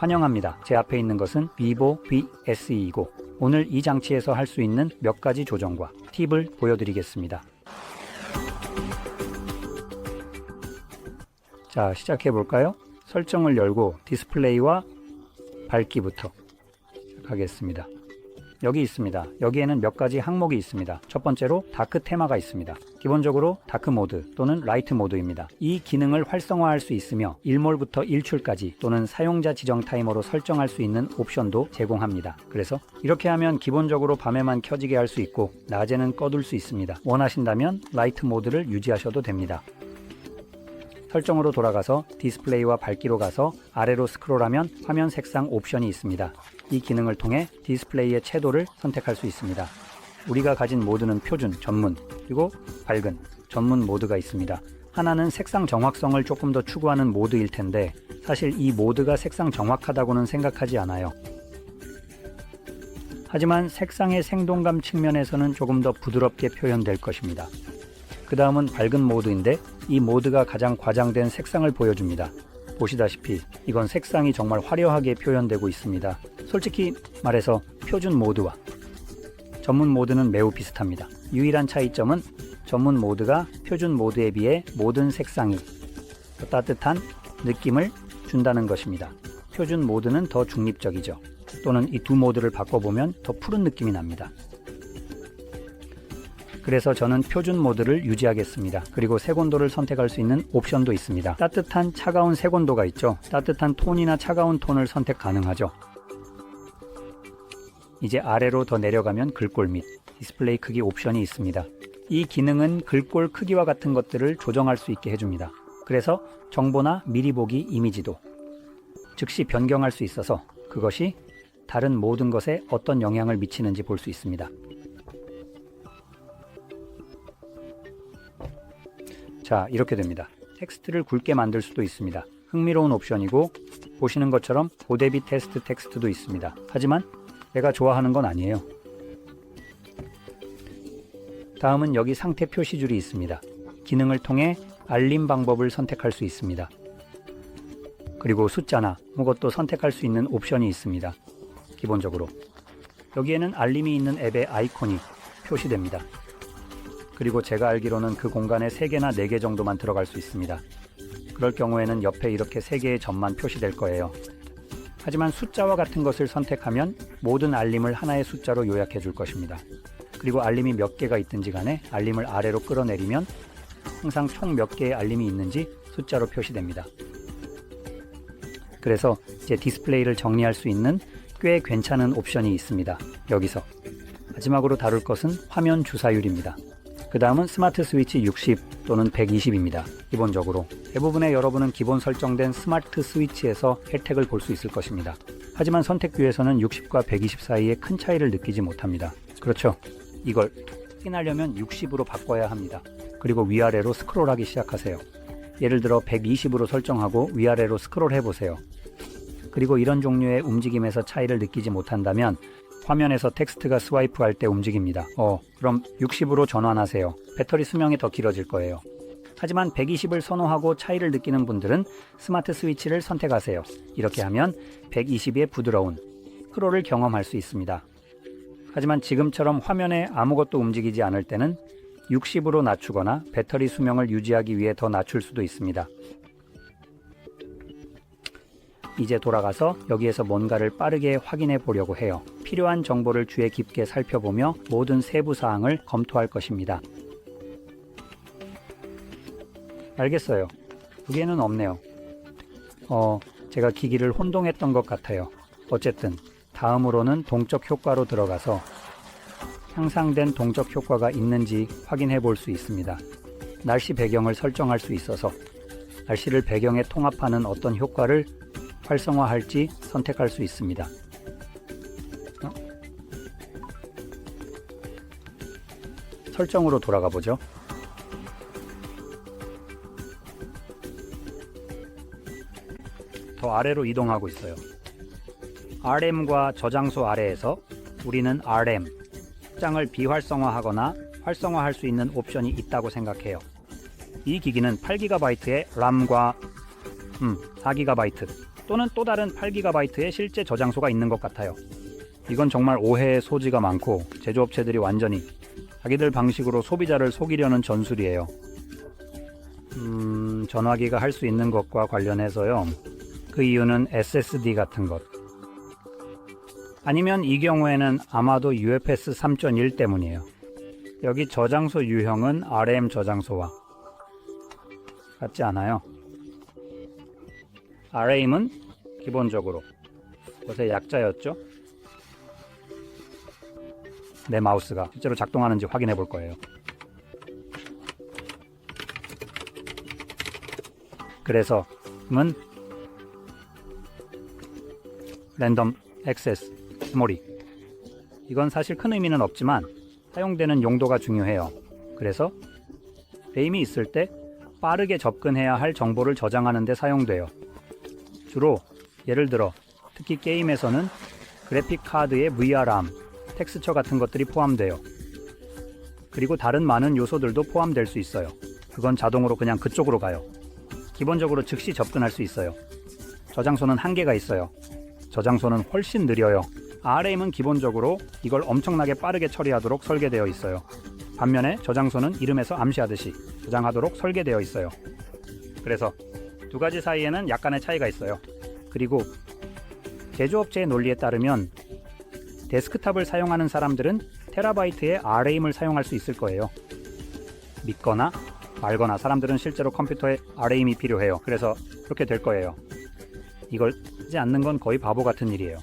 환영합니다. 제 앞에 있는 것은 비보 V-SE이고 오늘 이 장치에서 할 수 있는 몇 가지 조정과 팁을 보여드리겠습니다. 자, 시작해 볼까요? 설정을 열고 디스플레이와 밝기부터 하겠습니다. 여기 있습니다. 여기에는 몇 가지 항목이 있습니다. 첫 번째로 다크 테마가 있습니다. 기본적으로 다크 모드 또는 라이트 모드입니다. 이 기능을 활성화할 수 있으며 일몰부터 일출까지 또는 사용자 지정 타이머로 설정할 수 있는 옵션도 제공합니다. 그래서 이렇게 하면 기본적으로 밤에만 켜지게 할 수 있고 낮에는 꺼둘 수 있습니다. 원하신다면 라이트 모드를 유지하셔도 됩니다. 설정으로 돌아가서 디스플레이와 밝기로 가서 아래로 스크롤하면 화면 색상 옵션이 있습니다. 이 기능을 통해 디스플레이의 채도를 선택할 수 있습니다. 우리가 가진 모드는 표준, 전문, 그리고 밝은, 전문 모드가 있습니다. 하나는 색상 정확성을 조금 더 추구하는 모드일 텐데 사실 이 모드가 색상 정확하다고는 생각하지 않아요. 하지만 색상의 생동감 측면에서는 조금 더 부드럽게 표현될 것입니다. 그 다음은 밝은 모드인데 이 모드가 가장 과장된 색상을 보여줍니다. 보시다시피 이건 색상이 정말 화려하게 표현되고 있습니다. 솔직히 말해서 표준 모드와 전문 모드는 매우 비슷합니다. 유일한 차이점은 전문 모드가 표준 모드에 비해 모든 색상이 더 따뜻한 느낌을 준다는 것입니다. 표준 모드는 더 중립적이죠. 또는 이 두 모드를 바꿔보면 더 푸른 느낌이 납니다. 그래서 저는 표준 모드를 유지하겠습니다. 그리고 색온도를 선택할 수 있는 옵션도 있습니다. 따뜻한, 차가운 색온도가 있죠. 따뜻한 톤이나 차가운 톤을 선택 가능하죠. 이제 아래로 더 내려가면 글꼴 및 디스플레이 크기 옵션이 있습니다. 이 기능은 글꼴 크기와 같은 것들을 조정할 수 있게 해줍니다. 그래서 정보나 미리 보기 이미지도 즉시 변경할 수 있어서 그것이 다른 모든 것에 어떤 영향을 미치는지 볼 수 있습니다. 자, 이렇게 됩니다. 텍스트를 굵게 만들 수도 있습니다. 흥미로운 옵션이고 보시는 것처럼 고대비 테스트 텍스트도 있습니다. 하지만 내가 좋아하는 건 아니에요. 다음은 여기 상태 표시줄이 있습니다. 기능을 통해 알림 방법을 선택할 수 있습니다. 그리고 숫자나 아무것도 선택할 수 있는 옵션이 있습니다. 기본적으로 여기에는 알림이 있는 앱의 아이콘이 표시됩니다. 그리고 제가 알기로는 그 공간에 3개나 4개 정도만 들어갈 수 있습니다. 그럴 경우에는 옆에 이렇게 3개의 점만 표시될 거예요. 하지만 숫자와 같은 것을 선택하면 모든 알림을 하나의 숫자로 요약해 줄 것입니다. 그리고 알림이 몇 개가 있든지 간에 알림을 아래로 끌어내리면 항상 총 몇 개의 알림이 있는지 숫자로 표시됩니다. 그래서 제 디스플레이를 정리할 수 있는 꽤 괜찮은 옵션이 있습니다. 여기서 마지막으로 다룰 것은 화면 주사율입니다. 그 다음은 스마트 스위치 60 또는 120입니다. 기본적으로 대부분의 여러분은 기본 설정된 스마트 스위치에서 혜택을 볼 수 있을 것입니다. 하지만 선택뷰에서는 60과 120 사이에 큰 차이를 느끼지 못합니다. 그렇죠? 이걸 확인하려면 60으로 바꿔야 합니다. 그리고 위아래로 스크롤하기 시작하세요. 예를 들어 120으로 설정하고 위아래로 스크롤 해보세요. 그리고 이런 종류의 움직임에서 차이를 느끼지 못한다면 화면에서 텍스트가 스와이프할 때 움직입니다. 그럼 60으로 전환하세요. 배터리 수명이 더 길어질 거예요. 하지만 120을 선호하고 차이를 느끼는 분들은 스마트 스위치를 선택하세요. 이렇게 하면 120의 부드러운 스크롤을 경험할 수 있습니다. 하지만 지금처럼 화면에 아무것도 움직이지 않을 때는 60으로 낮추거나 배터리 수명을 유지하기 위해 더 낮출 수도 있습니다. 이제 돌아가서 여기에서 뭔가를 빠르게 확인해 보려고 해요. 필요한 정보를 주의 깊게 살펴보며 모든 세부 사항을 검토할 것입니다. 알겠어요. 두 개는 없네요. 제가 기기를 혼동했던 것 같아요. 어쨌든 다음으로는 동적 효과로 들어가서 향상된 동적 효과가 있는지 확인해 볼 수 있습니다. 날씨 배경을 설정할 수 있어서 날씨를 배경에 통합하는 어떤 효과를 활성화할지 선택할 수 있습니다. 설정으로 돌아가 보죠. 더 아래로 이동하고 있어요. RM과 저장소 아래에서 우리는 RM, 장을 비활성화하거나 활성화할 수 있는 옵션이 있다고 생각해요. 이 기기는 8GB의 람과 4GB 또는 또 다른 8GB의 실제 저장소가 있는 것 같아요. 이건 정말 오해의 소지가 많고 제조업체들이 완전히 자기들 방식으로 소비자를 속이려는 전술이에요. 전화기가 할 수 있는 것과 관련해서요. 그 이유는 SSD 같은 것. 아니면 이 경우에는 아마도 UFS 3.1 때문이에요. 여기 저장소 유형은 RAM 저장소와 같지 않아요. RAM은 기본적으로 그것의 약자였죠. 내 마우스가 실제로 작동하는지 확인해 볼 거예요. 그래서 은 랜덤 액세스 메모리. 이건 사실 큰 의미는 없지만 사용되는 용도가 중요해요. 그래서 램이 있을 때 빠르게 접근해야 할 정보를 저장하는 데 사용돼요. 주로 예를 들어 특히 게임에서는 그래픽 카드의 VRAM, 텍스처 같은 것들이 포함돼요. 그리고 다른 많은 요소들도 포함될 수 있어요. 그건 자동으로 그냥 그쪽으로 가요. 기본적으로 즉시 접근할 수 있어요. 저장소는 한계가 있어요. 저장소는 훨씬 느려요. RAM은 기본적으로 이걸 엄청나게 빠르게 처리하도록 설계되어 있어요. 반면에 저장소는 이름에서 암시하듯이 저장하도록 설계되어 있어요. 그래서 두 가지 사이에는 약간의 차이가 있어요. 그리고 제조업체의 논리에 따르면 데스크탑을 사용하는 사람들은 테라바이트의 RAM을 사용할 수 있을 거예요. 믿거나 말거나 사람들은 실제로 컴퓨터에 RAM이 필요해요. 그래서 그렇게 될 거예요. 이걸 하지 않는 건 거의 바보 같은 일이에요.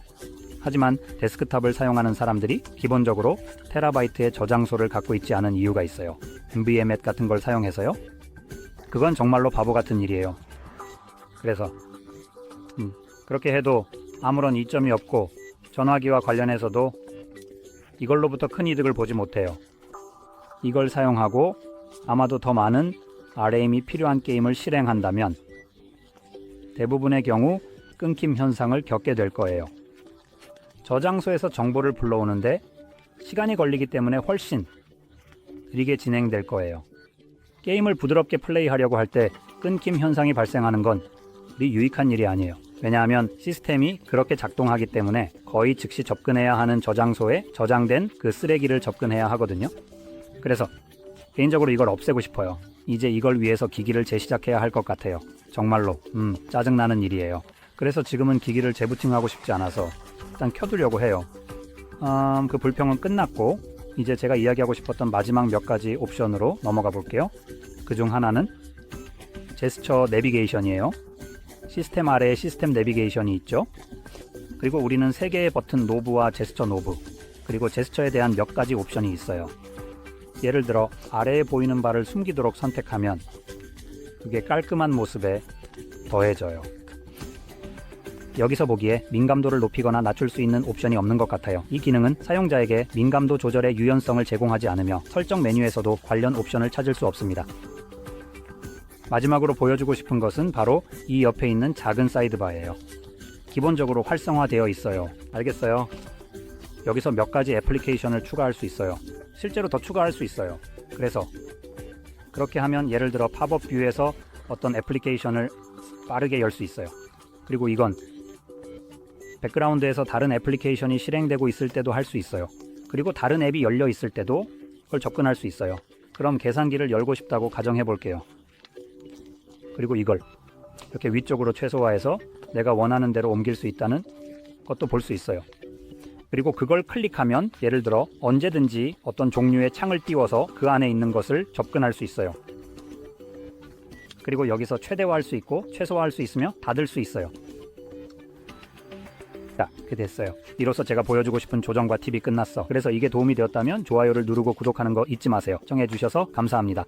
하지만 데스크탑을 사용하는 사람들이 기본적으로 테라바이트의 저장소를 갖고 있지 않은 이유가 있어요. NVMe 같은 걸 사용해서요. 그건 정말로 바보 같은 일이에요. 그래서 그렇게 해도 아무런 이점이 없고 전화기와 관련해서도 이걸로부터 큰 이득을 보지 못해요. 이걸 사용하고 아마도 더 많은 RAM이 필요한 게임을 실행한다면 대부분의 경우 끊김 현상을 겪게 될 거예요. 저장소에서 정보를 불러오는데 시간이 걸리기 때문에 훨씬 느리게 진행될 거예요. 게임을 부드럽게 플레이하려고 할 때 끊김 현상이 발생하는 건 우리 유익한 일이 아니에요. 왜냐하면 시스템이 그렇게 작동하기 때문에 거의 즉시 접근해야 하는 저장소에 저장된 그 쓰레기를 접근해야 하거든요. 그래서 개인적으로 이걸 없애고 싶어요. 이제 이걸 위해서 기기를 재시작해야 할 것 같아요. 정말로 짜증나는 일이에요. 그래서 지금은 기기를 재부팅하고 싶지 않아서 일단 켜두려고 해요. 그 불평은 끝났고 이제 제가 이야기하고 싶었던 마지막 몇 가지 옵션으로 넘어가 볼게요. 그중 하나는 제스처 내비게이션이에요. 시스템 아래에 시스템 내비게이션이 있죠. 그리고 우리는 3개의 버튼 노브와 제스처 노브, 그리고 제스처에 대한 몇 가지 옵션이 있어요. 예를 들어 아래에 보이는 바를 숨기도록 선택하면 그게 깔끔한 모습에 더해져요. 여기서 보기에 민감도를 높이거나 낮출 수 있는 옵션이 없는 것 같아요. 이 기능은 사용자에게 민감도 조절의 유연성을 제공하지 않으며 설정 메뉴에서도 관련 옵션을 찾을 수 없습니다. 마지막으로 보여주고 싶은 것은 바로 이 옆에 있는 작은 사이드바예요. 기본적으로 활성화되어 있어요. 알겠어요? 여기서 몇 가지 애플리케이션을 추가할 수 있어요. 실제로 더 추가할 수 있어요. 그래서 그렇게 하면 예를 들어 팝업 뷰에서 어떤 애플리케이션을 빠르게 열 수 있어요. 그리고 이건 백그라운드에서 다른 애플리케이션이 실행되고 있을 때도 할 수 있어요. 그리고 다른 앱이 열려 있을 때도 그걸 접근할 수 있어요. 그럼 계산기를 열고 싶다고 가정해 볼게요. 그리고 이걸 이렇게 위쪽으로 최소화해서 내가 원하는 대로 옮길 수 있다는 것도 볼 수 있어요. 그리고 그걸 클릭하면 예를 들어 언제든지 어떤 종류의 창을 띄워서 그 안에 있는 것을 접근할 수 있어요. 그리고 여기서 최대화할 수 있고 최소화할 수 있으며 닫을 수 있어요. 자, 그게 됐어요. 이로써 제가 보여주고 싶은 조정과 팁이 끝났어. 그래서 이게 도움이 되었다면 좋아요를 누르고 구독하는 거 잊지 마세요. 시청해주셔서 감사합니다.